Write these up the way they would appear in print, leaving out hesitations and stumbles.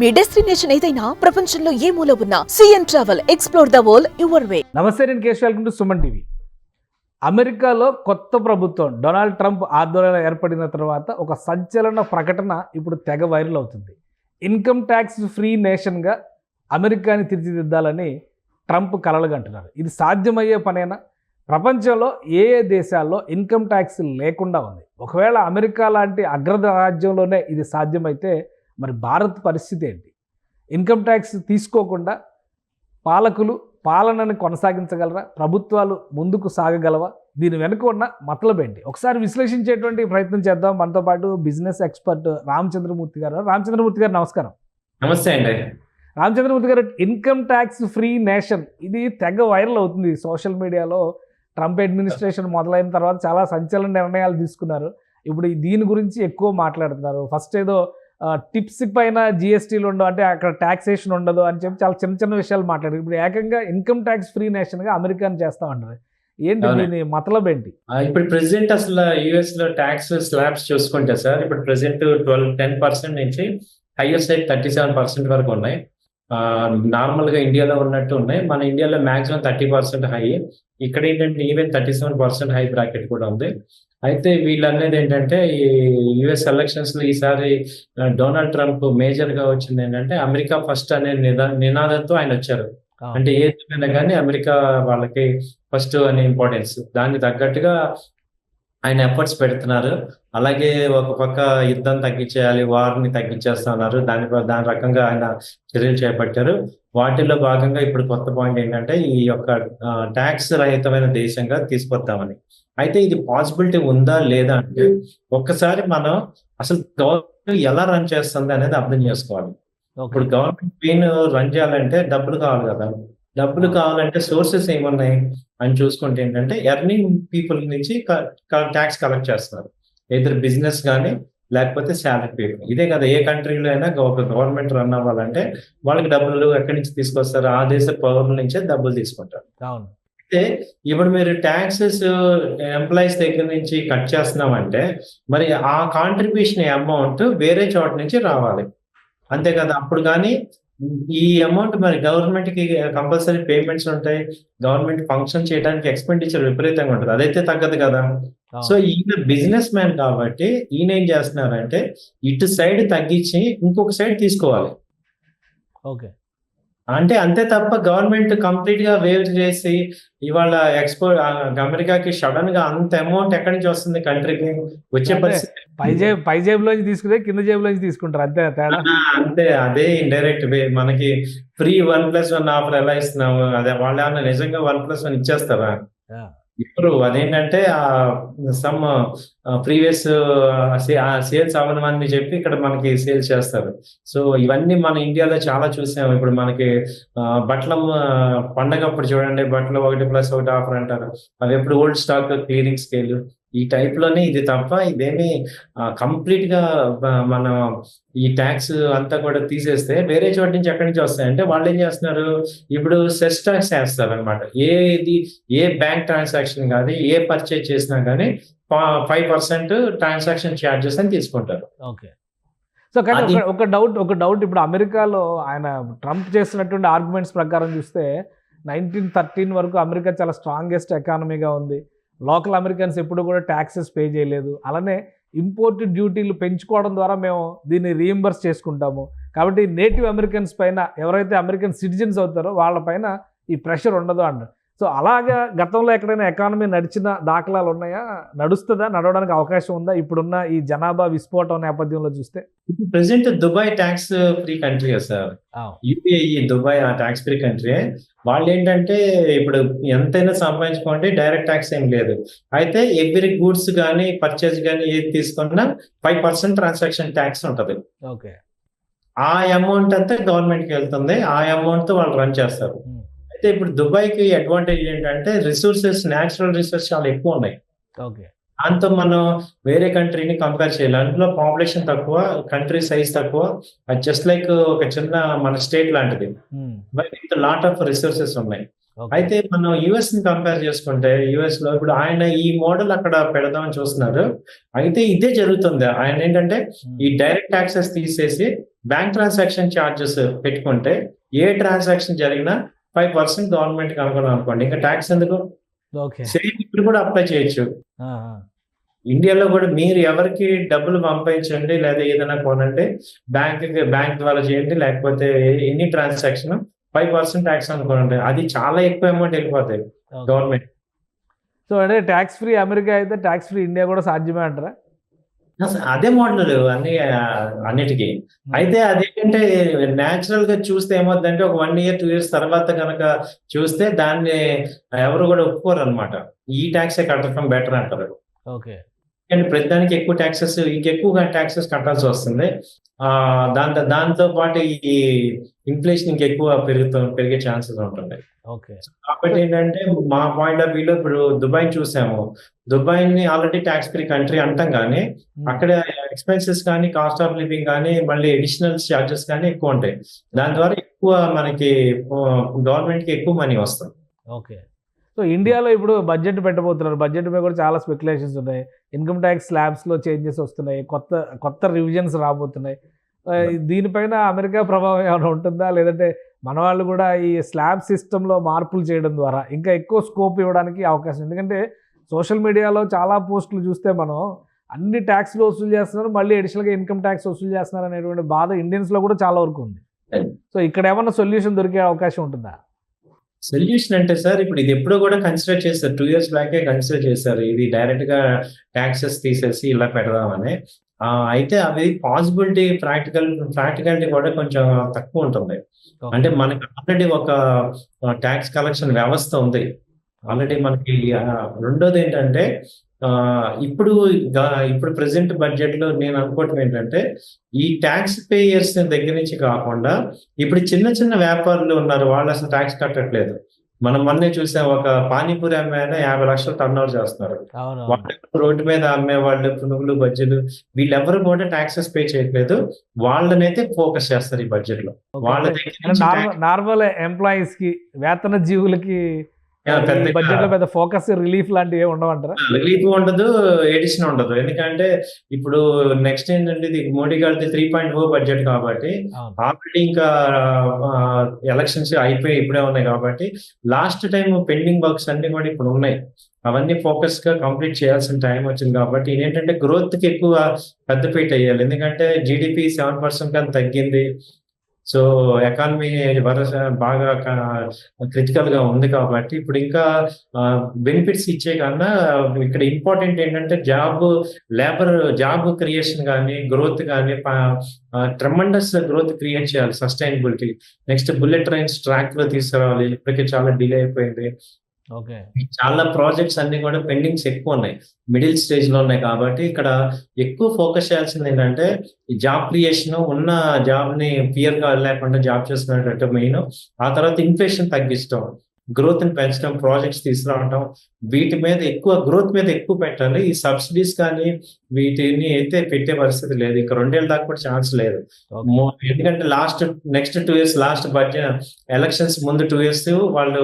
మీ destination ఏదైనా ప్రపంచంలో ఏ మూల ఉన్నా CN travel explore the world your way. నమస్తే, నేను Keshav. Welcome to Suman TV. అమెరికాలో కొత్త ప్రభుత్వం డొనాల్డ్ ట్రంప్ ఆధ్వర్యంలో ఏర్పడిన తర్వాత ఒక సంచలన ప్రకటన ఇప్పుడు తెగ వైరల్ అవుతుంది. ఇన్కమ్ ట్యాక్స్ ఫ్రీ నేషన్గా అమెరికాని తీర్చిదిద్దాలని ట్రంప్ కలలుగంటున్నారు. ఇది సాధ్యమయ్యే పనేనా? ప్రపంచంలో ఏ ఏ దేశాల్లో ఇన్కమ్ ట్యాక్స్ లేకుండా ఉంది? ఒకవేళ అమెరికా లాంటి అగ్రరాజ్యంలోనే ఇది సాధ్యమైతే మరి భారత్ పరిస్థితి ఏంటి? ఇన్కమ్ ట్యాక్స్ తీసుకోకుండా పాలకులు పాలనని కొనసాగించగలరా? ప్రభుత్వాలు ముందుకు సాగగలవా? దీని వెనుక ఉన్న మతలబ్ ఏంటి? ఒకసారి విశ్లేషించేటువంటి ప్రయత్నం చేద్దాం. మనతో పాటు బిజినెస్ ఎక్స్పర్ట్ రామచంద్రమూర్తి గారు. రామచంద్రమూర్తి గారు, నమస్కారం. నమస్తే అండి. రామచంద్రమూర్తి గారు, ఇన్కమ్ ట్యాక్స్ ఫ్రీ నేషన్ ఇది తెగ వైరల్ అవుతుంది సోషల్ మీడియాలో. ట్రంప్ అడ్మినిస్ట్రేషన్ మొదలైన తర్వాత చాలా సంచలన నిర్ణయాలు తీసుకున్నారు. ఇప్పుడు దీని గురించి ఎక్కువ మాట్లాడుతున్నారు. ఫస్ట్ ఏదో టిప్స్ పైన జిఎస్టీలు ఉండవు, అంటే అక్కడ ట్యాక్సేషన్ ఉండదు అని చెప్పి చాలా చిన్న చిన్న విషయాలు మాట్లాడారు. ఇప్పుడు ఏకంగా ఇన్కమ్ ట్యాక్స్ ఫ్రీ నేషన్గా అమెరికాని చేస్తామంటారు. ఏంటి దీని మతలబ్ ఏంటి? ఇప్పుడు ప్రెసిడెంట్ అసలు యుఎస్ లో ట్యాక్స్ స్లాబ్స్ చూసుకుంటే సార్, ఇప్పుడు ప్రెసిడెంట్ 10% నుంచి హైయెస్ట్ సైడ్ 37% వరకు ఉన్నాయి. నార్మల్ గా ఇండియాలో ఉన్నట్టు ఉన్నాయి. మన ఇండియాలో మాక్సిమం 30% హై. ఇక్కడ ఏంటంటే ఈవెన్ 37% హై బ్రాకెట్ కూడా ఉంది. అయితే వీళ్ళు అనేది ఏంటంటే ఈ యుఎస్ ఎలక్షన్స్ లో ఈసారి డొనాల్డ్ ట్రంప్ మేజర్ గా వచ్చింది ఏంటంటే అమెరికా ఫస్ట్ అనే నినాదంతో ఆయన వచ్చారు. అంటే ఏదైనా కానీ అమెరికా వాళ్ళకి ఫస్ట్ అనే ఇంపార్టెన్స్, దానికి తగ్గట్టుగా ఆయన ఎఫర్ట్స్ పెడుతున్నారు. అలాగే ఒక పక్క యుద్ధం తగ్గించేయాలి, వార్ని తగ్గించేస్తున్నారు. దాని రకంగా ఆయన చర్యలు చేపట్టారు. వాటిల్లో భాగంగా ఇప్పుడు కొత్త పాయింట్ ఏంటంటే ఈ యొక్క ట్యాక్స్ రహితమైన దేశంగా తీసుకొద్దామని. అయితే ఇది పాసిబిలిటీ ఉందా లేదా అంటే ఒక్కసారి మనం అసలు గవర్నమెంట్ ఎలా రన్ చేస్తుంది అనేది అర్థం చేసుకోవాలి. ఇప్పుడు గవర్నమెంట్ మెయిన్ రన్ చేయాలంటే డబ్బులు కావాలి కదా. డబ్బులు కావాలంటే సోర్సెస్ ఏమున్నాయి అని చూసుకుంటే ఏంటంటే ఎర్నింగ్ పీపుల్ నుంచి ట్యాక్స్ కలెక్ట్ చేస్తున్నారు. ఏదైనా బిజినెస్ కానీ లేకపోతే శాలరీ పీపుల్. ఇదే కదా ఏ కంట్రీలో అయినా ఒక గవర్నమెంట్ రన్ అవ్వాలంటే వాళ్ళకి డబ్బులు ఎక్కడి నుంచి తీసుకొస్తారు? ఆ దేశ పౌరుల నుంచే డబ్బులు తీసుకుంటారు. అయితే ఇప్పుడు మీరు ట్యాక్సెస్ ఎంప్లాయీస్ దగ్గర నుంచి కట్ చేస్తున్నామంటే మరి ఆ కాంట్రిబ్యూషన్ అమౌంట్ వేరే చోట నుంచి రావాలి, అంతే కదా. అప్పుడు కానీ ఈ అమౌంట్ మరి గవర్నమెంట్ కి కంపల్సరీ పేమెంట్స్ ఉంటాయి. గవర్నమెంట్ ఫంక్షన్ చేయడానికి ఎక్స్పెండిచర్ విపరీతంగా ఉంటుంది, అదైతే తగ్గదు కదా. సో ఈయన బిజినెస్ మ్యాన్ కాబట్టి ఈయన ఏం చేస్తున్నారంటే ఇటు సైడ్ తగ్గించి ఇంకొక సైడ్ తీసుకోవాలి. ఓకే, అంటే అంతే తప్ప గవర్నమెంట్ కంప్లీట్ గా వేవ్ చేసి ఇవాళ ఎక్స్పోర్ట్ అమెరికాకి సడన్ గా అంత అమౌంట్ ఎక్కడి నుంచి వస్తుంది కంట్రీకి వచ్చే పరిస్థితి. పై జేబులోంచి తీసుకుంటే కింద జేబులోంచి తీసుకుంటారు, అంతే తేడా. అంతే, అదే ఇండైరెక్ట్ వే. మనకి ఫ్రీ 1+1 ఆఫర్ ఎలా ఇస్తున్నాము, అదే వాళ్ళు ఏమన్నా నిజంగా 1+1 ఇచ్చేస్తారా? ఇప్పుడు అదేంటంటే సమ్ ప్రీవియస్ సేల్స్ అవ్వనని చెప్పి ఇక్కడ మనకి సేల్స్ చేస్తారు. సో ఇవన్నీ మన ఇండియాలో చాలా చూసాము. ఇప్పుడు మనకి బట్టల పండగ అప్పుడు చూడండి, బట్టలు 1+1 ఆఫర్ అంటారు. అవి ఎప్పుడు ఓల్డ్ స్టాక్ క్లియరింగ్ స్కేల్ ఈ టైప్ లోనే ఇది తప్ప ఇదేమి కంప్లీట్ గా మనం ఈ ట్యాక్స్ అంతా కూడా తీసేస్తే వేరే చోట నుంచి ఎక్కడి నుంచి వస్తాయంటే వాళ్ళు ఏం చేస్తున్నారు, ఇప్పుడు సెస్ ట్యాక్స్ వేస్తారు అనమాట. ఏ బ్యాంక్ ట్రాన్సాక్షన్ కానీ ఏ పర్చేజ్ చేసినా కానీ 5% ట్రాన్సాక్షన్ ఛార్జెస్ అని తీసుకుంటారు. ఓకే. సో కానీ ఒక డౌట్ ఇప్పుడు అమెరికాలో ఆయన ట్రంప్ చేస్తున్నటువంటి ఆర్గ్యుమెంట్స్ ప్రకారం చూస్తే 1913 వరకు అమెరికా చాలా స్ట్రాంగెస్ట్ ఎకానమీగా ఉంది. లోకల్ అమెరికన్స్ ఎప్పుడు కూడా ట్యాక్సెస్ పే చేయలేదు. అలానే ఇంపోర్ట్ డ్యూటీలు పెంచుకోవడం ద్వారా మేము దీన్ని రీఎంబర్స్ చేసుకుంటాము. కాబట్టి నేటివ్ అమెరికన్స్ పైన, ఎవరైతే అమెరికన్ సిటిజన్స్ అవుతారో వాళ్ళ పైన ఈ ప్రెషర్ ఉండదు అన్నారు. సో అలాగా గతంలో ఎక్కడైనా ఎకానమీ నడిచిన దాఖలాలు ఉన్నాయా? నడుస్తుందా? నడవడానికి అవకాశం ఉందా ఇప్పుడున్న ఈ జనాభా విస్ఫోటం నేపథ్యంలో చూస్తే? ఇప్పుడు present Dubai tax free country sir. UAE Dubai ఆ ట్యాక్స్ ఫ్రీ కంట్రీ. వాళ్ళు ఏంటంటే ఇప్పుడు ఎంతైనా సంపాదించుకోండి, డైరెక్ట్ ట్యాక్స్ ఏం లేదు. అయితే ఎవ్రీ గూడ్స్ కానీ పర్చేజ్ కానీ ఏది తీసుకున్నా 5% ట్రాన్సాక్షన్ ట్యాక్స్ ఉంటుంది. ఓకే, ఆ అమౌంట్ అంతా గవర్నమెంట్ కి వెళ్తుంది. ఆ అమౌంట్ తో వాళ్ళు రన్ చేస్తారు. అయితే ఇప్పుడు దుబాయ్కి అడ్వాంటేజ్ ఏంటంటే రిసోర్సెస్, న్యాచురల్ రిసోర్సెస్ చాలా ఎక్కువ ఉన్నాయి. ఓకే, దాంతో మనం వేరే కంట్రీని కంపేర్ చేయాలి. అందులో పాపులేషన్ తక్కువ, కంట్రీ సైజ్ తక్కువ. అది జస్ట్ లైక్ ఒక చిన్న మన స్టేట్ లాంటిది, but with lot of resources ఉన్నాయి. అయితే మనం యుఎస్ ని కంపేర్ చేసుకుంటే యుఎస్ లో ఇప్పుడు ఆయన ఈ మోడల్ అక్కడ పెడదామని చూస్తున్నారు. అయితే ఇదే జరుగుతుంది. ఆయన ఏంటంటే ఈ డైరెక్ట్ ట్యాక్సెస్ తీసేసి బ్యాంక్ ట్రాన్సాక్షన్ ఛార్జెస్ పెట్టుకుంటే ఏ ట్రాన్సాక్షన్ జరిగినా 5% గవర్నమెంట్ కనుగొన్నాం అనుకోండి, ఇంకా ట్యాక్స్ ఎందుకు? ఓకే. సేమ్ ఇప్పుడు కూడా అప్లై చేయొచ్చు. ఇండియాలో కూడా మీరు ఎవరికి డబ్బులు పంపించండి లేదా ఏదైనా కొనండి, బ్యాంక్ ద్వారా చేయండి, లేకపోతే ఎనీ ట్రాన్సాక్షన్ 5% ట్యాక్స్ అనుకోండి, అది చాలా ఎక్కువ అమౌంట్ వెళ్ళిపోతాయి గవర్నమెంట్. సో అంటే ట్యాక్స్ ఫ్రీ అమెరికా అయితే ట్యాక్స్ ఫ్రీ ఇండియా కూడా సాధ్యమే అంటారా? అదే మోడల్ అన్నిటికీ. అయితే అదేంటంటే న్యాచురల్ గా చూస్తే ఏమవుతుందంటే ఒక 1 year 2 years తర్వాత కనుక చూస్తే దాన్ని ఎవరు కూడా ఒప్పుకోరు అనమాట. ఈ ట్యాక్సే కట్టడం బెటర్ అంటారు. ఓకే. అండ్ ప్రతిదానికి ఎక్కువ ట్యాక్సెస్, ఇంకెక్కువగా ట్యాక్సెస్ కట్టాల్సి వస్తుంది. దాంతో పాటు ఈ ఇన్ఫ్లేషన్ ఇంకెక్కువ పెరిగే ఛాన్సెస్ ఉంటుంది. ఓకే. కాబట్టి ఏంటంటే మా పాయింట్ ఆఫ్ వ్యూలో ఇప్పుడు దుబాయ్ చూసాము. దుబాయ్ని ఆల్రెడీ ట్యాక్స్ ఫ్రీ కంట్రీ అంటాం, కానీ అక్కడ ఎక్స్పెన్సెస్ కానీ, కాస్ట్ ఆఫ్ లివింగ్ కానీ, మళ్ళీ అడిషనల్ ఛార్జెస్ కానీ ఎక్కువ ఉంటాయి. దాని ద్వారా ఎక్కువ మనకి గవర్నమెంట్ కి ఎక్కువ మనీ వస్తుంది. ఓకే. సో ఇండియాలో ఇప్పుడు బడ్జెట్ పెట్టబోతున్నారు. బడ్జెట్ పై కూడా చాలా స్పెక్యులేషన్స్ ఉన్నాయి. ఇన్కమ్ ట్యాక్స్ స్లాబ్స్లో చేంజెస్ వస్తున్నాయి, కొత్త రివిజన్స్ రాబోతున్నాయి. దీనిపైన అమెరికా ప్రభావం ఏమైనా ఉంటుందా, లేదంటే మన వాళ్ళు కూడా ఈ స్లాబ్ సిస్టంలో మార్పులు చేయడం ద్వారా ఇంకా ఎక్కువ స్కోప్ ఇవ్వడానికి అవకాశం? ఎందుకంటే సోషల్ మీడియాలో చాలా పోస్టులు చూస్తే మనం అన్ని ట్యాక్స్లు వసూలు చేస్తున్నారు, మళ్ళీ అడిషనల్గా ఇన్కమ్ ట్యాక్స్ వసూలు చేస్తున్నారు అనేటువంటి బాధ ఇండియన్స్లో కూడా చాలా వరకు ఉంది. సో ఇక్కడ ఏమన్నా సొల్యూషన్ దొరికే అవకాశం ఉంటుందా? సొల్యూషన్ అంటే సార్, ఇప్పుడు ఇది ఎప్పుడో కూడా కన్సిడర్ చేస్తారు. 2 years బ్యాకే కన్సిడర్ చేశారు, ఇది డైరెక్ట్ గా ట్యాక్సెస్ తీసేసి ఇలా పెడదామని. అయితే అవి ప్రాక్టికాలిటీ కూడా కొంచెం తక్కువ ఉంటుంది. అంటే మనకి ఆల్రెడీ ఒక ట్యాక్స్ కలెక్షన్ వ్యవస్థ ఉంది ఆల్రెడీ మనకి. రెండోది ఏంటంటే ఇప్పుడు ప్రెసెంట్ బడ్జెట్ లో నేను అనుకోవటం ఏంటంటే, ఈ ట్యాక్స్ పేయర్స్ దగ్గర నుంచి కాకుండా ఇప్పుడు చిన్న చిన్న వ్యాపారులు ఉన్నారు, వాళ్ళు అసలు ట్యాక్స్ కట్టట్లేదు. మనం మొన్నే చూసాం, ఒక పానీపూరి అమ్మే ఆయన 50 లక్షలు టర్న్ ఓవర్ చేస్తున్నారు. రోడ్డు మీద అమ్మే వాళ్ళు, పునుగులు, బజ్జీలు, వీళ్ళెవరు కూడా ట్యాక్సెస్ పే చేయట్లేదు. వాళ్ళనైతే ఫోకస్ చేస్తారు ఈ బడ్జెట్ లో. వాళ్ళ నార్మల్ ఎంప్లాయీస్ కి, వేతన జీవులకి బడ్జెట్ లో పెద్ద ఫోకస్, రిలీఫ్ లాంటివి ఉండవంటారా? రిలీఫ్ ఉండదు, ఎడిషన్ ఉండదు. ఎందుకంటే ఇప్పుడు నెక్స్ట్ ఏంటంటే, ఇది మోడీ గారిది 3.0 బడ్జెట్ కాబట్టి ఆల్రెడీ ఇంకా ఎలక్షన్స్ అయిపోయి ఇప్పుడే ఉన్నాయి కాబట్టి లాస్ట్ టైం పెండింగ్ వర్క్స్ అన్ని కూడా ఇప్పుడు ఉన్నాయి. అవన్నీ ఫోకస్ గా కంప్లీట్ చేయాల్సిన టైం వచ్చింది కాబట్టి ఏంటంటే గ్రోత్ కి ఎక్కువ పెద్దపీట వేయాలి. ఎందుకంటే జీడిపి 7% కానీ తగ్గింది. సో ఎకానమీ బాగా క్రిటికల్ గా ఉంది కాబట్టి ఇప్పుడు ఇంకా బెనిఫిట్స్ ఇచ్చే కన్నా ఇక్కడ ఇంపార్టెంట్ ఏంటంటే జాబ్ క్రియేషన్ కానీ, గ్రోత్ కానీ, ట్రెమండస్ గ్రోత్ క్రియేట్ చేయాలి, sustainability. Next bullet trains track లో తీసుకురావాలి, ఇప్పటికే చాలా డిలే అయిపోయింది. చాలా ప్రాజెక్ట్స్ అన్ని కూడా పెండింగ్స్ ఎక్కువ ఉన్నాయి, మిడిల్ స్టేజ్ లో ఉన్నాయి. కాబట్టి ఇక్కడ ఎక్కువ ఫోకస్ చేయాల్సింది ఏంటంటే ఈ జాబ్ క్రియేషన్, ఉన్న జాబ్ ని ఫియర్ గా లేకుండా జాబ్ చేసుకునేటట్టు మెయిన్. ఆ తర్వాత ఇన్ఫ్లేషన్ తగ్గించడం, గ్రోత్ ని పెంచడం, ప్రాజెక్ట్స్ తీసుకురావడం, వీటి మీద ఎక్కువ గ్రోత్ మీద ఎక్కువ పెట్టాలి. ఈ సబ్సిడీస్ కానీ వీటిని అయితే పెట్టే పరిస్థితి లేదు. ఇంకా 2 ఏళ్ళ దాకా కూడా ఛాన్స్ లేదు. ఎందుకంటే next 2 years last budget elections ముందు 2 years వాళ్ళు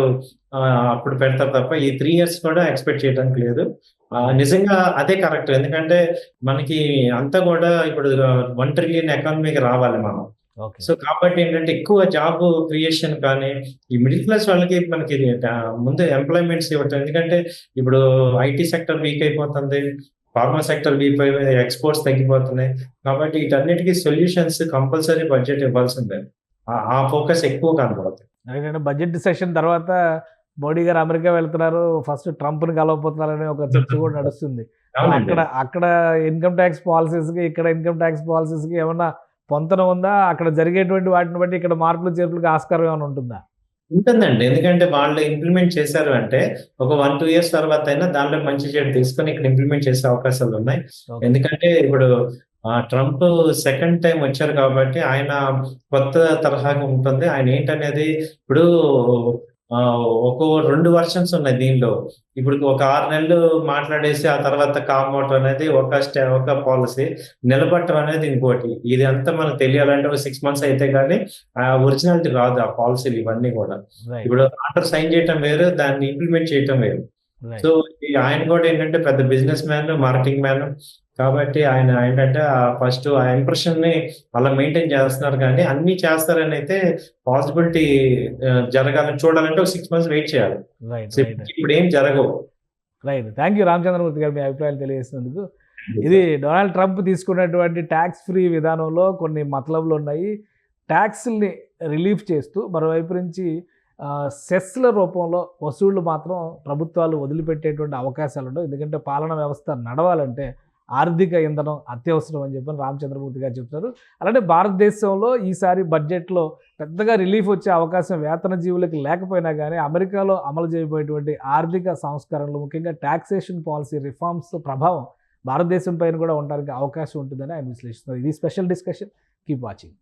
అప్పుడు పెడతారు తప్ప ఈ 3 years కూడా ఎక్స్పెక్ట్ చేయడానికి లేదు. నిజంగా అదే కరెక్ట్. ఎందుకంటే మనకి అంతా కూడా ఇప్పుడు 1 trillion ఎకానమీకి రావాలి మనం. సో కాబట్టి ఏంటంటే ఎక్కువ జాబ్ క్రియేషన్ కానీ, ఈ మిడిల్ క్లాస్ వాళ్ళకి మనకి ముందు ఎంప్లాయ్మెంట్స్ ఇవ్వటం. ఎందుకంటే ఇప్పుడు ఐటీ సెక్టర్ వీక్ అయిపోతుంది, ఫార్మా సెక్టర్ వీక్ అయిపోయి, ఎక్స్పోర్ట్స్ తగ్గిపోతున్నాయి. కాబట్టి వీటన్నిటికీ సొల్యూషన్స్ కంపల్సరీ బడ్జెట్ ఇవ్వాల్సిందే. ఆ ఫోకస్ ఎక్కువ కనపడుతుంది. బడ్జెట్ సెషన్ తర్వాత మోడీ గారు అమెరికా వెళ్తున్నారు, ఫస్ట్ ట్రంప్ ని కలవబోతున్నారనే ఒక చర్చ కూడా నడుస్తుంది. అక్కడ ఇన్కమ్ ట్యాక్స్ పాలసీస్ కి, ఇక్కడ ఇన్కమ్ ట్యాక్స్ పాలసీస్ కి ఏమన్నా పొంతన ఉందా? అక్కడ జరిగేటువంటి వాటిని బట్టి ఇక్కడ మార్పులు చేర్పులకు ఆస్కారం ఏమైనా ఉంటుందా? ఉంటుందండి. ఎందుకంటే వాళ్ళు ఇంప్లిమెంట్ చేశారు అంటే ఒక 1-2 years తర్వాత అయినా దానిలో మంచి చెడు తీసుకొని ఇక్కడ ఇంప్లిమెంట్ చేసే అవకాశాలు ఉన్నాయి. ఎందుకంటే ఇప్పుడు ట్రంప్ సెకండ్ టైం వచ్చారు కాబట్టి ఆయన కొత్త తరహాగా ఉంటుంది. ఆయన ఏంటనేది ఇప్పుడు ఒక 2 versions ఉన్నాయి దీనిలో. ఇప్పుడు ఒక 6 నెలలు మాట్లాడేసి ఆ తర్వాత కామౌట్ అనేది ఒక పాలసీ, నిలబట్టం అనేది ఇంకోటి. ఇది అంతా మనకు తెలియాలంటే ఒక 6 months అయితే కానీ ఆ ఒరిజినాలిటీ రాదు, ఆ పాలసీలు ఇవన్నీ కూడా. ఇప్పుడు ఆర్డర్ సైన్ చేయటం వేరు, దాన్ని ఇంప్లిమెంట్ చేయటం వేరు. సో ఆయన కూడా ఏంటంటే పెద్ద బిజినెస్ మ్యాన్, మార్కెటింగ్ మ్యాన్ కాబట్టి ఆయన ఏంటంటే ఫస్ట్ ఆ ఇంప్రెషన్ ని అలా మెయింటైన్ చేస్తున్నారు, కానీ అన్ని చేస్తారని అయితే పాసిబిలిటీ జరగాలని చూడాలంటే ఒక 6 months వెయిట్ చేయాలి. రైట్ సో రైట్ ఇప్పుడు ఏం జరగవు. రైట్ థ్యాంక్ యూ రామచంద్రమూర్తి గారు మీ అభిప్రాయాలు తెలియజేసినందుకు. ఇది డొనాల్డ్ ట్రంప్ తీసుకున్నటువంటి ట్యాక్స్ ఫ్రీ విధానంలో కొన్ని మతలబులు ఉన్నాయి. ట్యాక్స్ని రిలీఫ్ చేస్తూ మరోవైపు నుంచి సెస్ల రూపంలో వసూళ్లు మాత్రం ప్రభుత్వాలు వదిలిపెట్టేటువంటి అవకాశాలు ఉండవు. ఎందుకంటే పాలనా వ్యవస్థ నడవాలంటే ఆర్థిక ఇంధనం అత్యవసరం అని చెప్పని రామచంద్రమూర్తి గారు చెప్తారు. అలానే భారతదేశంలో ఈసారి బడ్జెట్లో పెద్దగా రిలీఫ్ వచ్చే అవకాశం వేతన జీవులకు లేకపోయినా కానీ అమెరికాలో అమలు చేయబోయేటువంటి ఆర్థిక సంస్కరణలు, ముఖ్యంగా ట్యాక్సేషన్ పాలసీ రిఫార్మ్స్ ప్రభావం భారతదేశం పైన కూడా ఉండడానికి అవకాశం ఉంటుందని ఆయన విశ్లేషిస్తున్నారు. ఇది స్పెషల్ డిస్కషన్. Keep watching.